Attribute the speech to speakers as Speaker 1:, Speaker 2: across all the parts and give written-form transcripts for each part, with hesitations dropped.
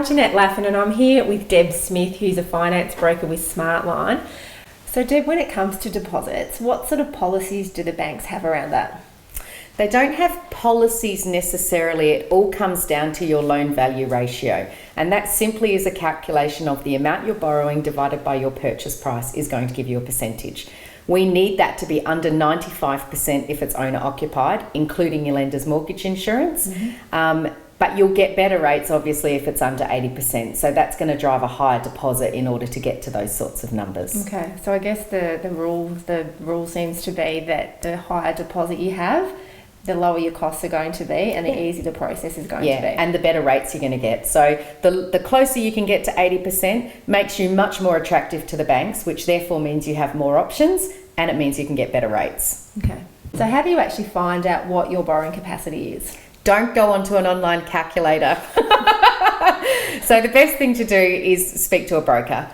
Speaker 1: Jeanette Laffan and I'm here with Deb Smith, who's a finance broker with Smartline. So Deb, when it comes to deposits, what sort of policies do the banks have around that?
Speaker 2: They don't have policies necessarily. It all comes down to your loan value ratio. And that simply is a calculation of the amount you're borrowing divided by your purchase price is going to give you a percentage. We need that to be under 95% if it's owner occupied, including your lender's mortgage insurance. But you'll get better rates obviously if it's under 80%. So that's going to drive a higher deposit in order to get to those sorts of numbers.
Speaker 1: Okay, so I guess the rule seems to be that the higher deposit you have, the lower your costs are going to be and the easier the process is going to be.
Speaker 2: And the better rates you're going to get. So the closer you can get to 80% makes you much more attractive to the banks, which therefore means you have more options and it means you can get better rates.
Speaker 1: Okay. So how do you actually find out what your borrowing capacity is?
Speaker 2: Don't go onto an online calculator. So the best thing to do is speak to a broker.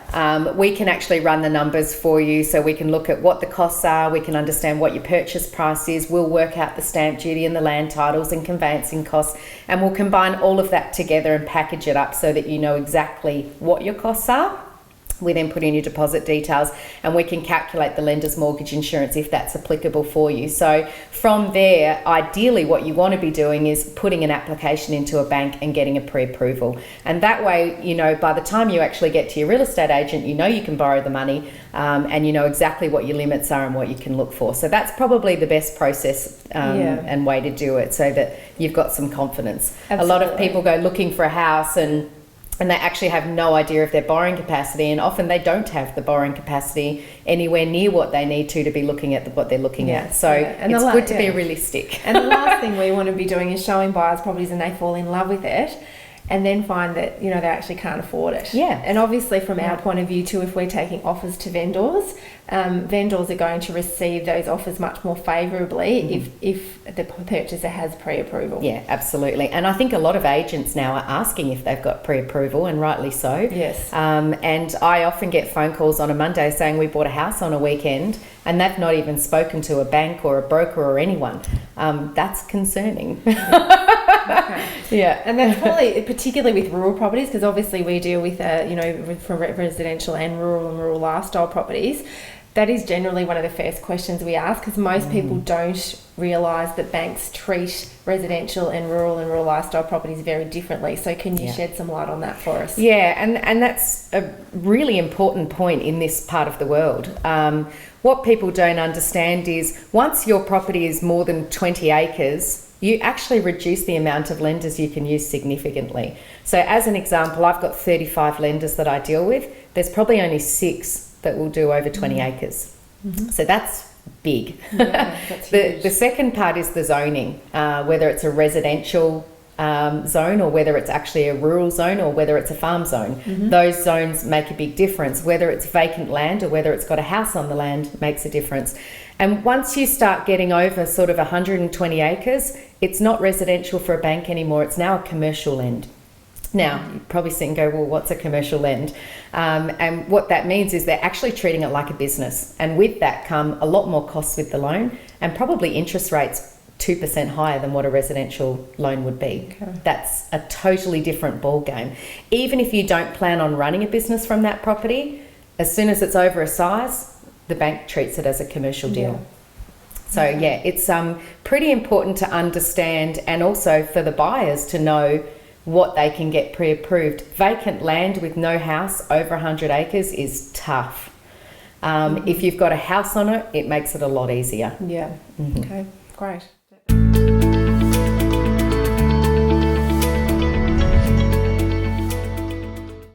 Speaker 2: We can actually run the numbers for you, so we can look at what the costs are, we can understand what your purchase price is, we'll work out the stamp duty and the land titles and conveyancing costs, and we'll combine all of that together and package it up so that you know exactly what your costs are. We then put in your deposit details and we can calculate the lender's mortgage insurance if that's applicable for you. So from there, ideally what you want to be doing is putting an application into a bank and getting a pre-approval. And that way, you know, by the time you actually get to your real estate agent, you know you can borrow the money and you know exactly what your limits are and what you can look for. So that's probably the best process and way to do it so that you've got some confidence. Absolutely. A lot of people go looking for a house and they actually have no idea of their borrowing capacity, and often they don't have the borrowing capacity anywhere near what they need to be looking at what they're looking at. So it's good to be realistic.
Speaker 1: And the last thing we want to be doing is showing buyers properties and they fall in love with it and then find that, you know, they actually can't afford it.
Speaker 2: Yeah.
Speaker 1: And obviously from our point of view too, if we're taking offers to vendors, vendors are going to receive those offers much more favourably if the purchaser has pre-approval.
Speaker 2: Yeah, absolutely. And I think a lot of agents now are asking if they've got pre-approval, and rightly so.
Speaker 1: Yes.
Speaker 2: And I often get phone calls on a Monday saying we bought a house on a weekend and they've not even spoken to a bank or a broker or anyone. That's concerning.
Speaker 1: Okay.
Speaker 2: Yeah.
Speaker 1: And that's probably particularly with rural properties, because obviously we deal with for residential and rural lifestyle properties. That is generally one of the first questions we ask, because most people don't realise that banks treat residential and rural lifestyle properties very differently. So can you shed some light on that for us?
Speaker 2: Yeah, and that's a really important point in this part of the world. What people don't understand is once your property is more than 20 acres, you actually reduce the amount of lenders you can use significantly. So as an example, I've got 35 lenders that I deal with. There's probably only 6 that will do over 20 acres. So that's big.
Speaker 1: Yeah, that's huge.
Speaker 2: The second part is the zoning, whether it's a residential zone or whether it's actually a rural zone or whether it's a farm zone. Those zones make a big difference. Whether it's vacant land or whether it's got a house on the land makes a difference. And once you start getting over sort of 120 acres, it's not residential for a bank anymore. It's now a commercial lend. Now, you probably sit and go, well, what's a commercial lend? And what that means is they're actually treating it like a business. And with that come a lot more costs with the loan and probably interest rates 2% higher than what a residential loan would be. Okay. That's a totally different ball game. Even if you don't plan on running a business from that property, as soon as it's over a size, the bank treats it as a commercial deal. So it's pretty important to understand, and also for the buyers to know what they can get pre-approved. Vacant land with no house over 100 acres is tough. If you've got a house on it, it makes it a lot easier.
Speaker 1: Yeah. Okay, great.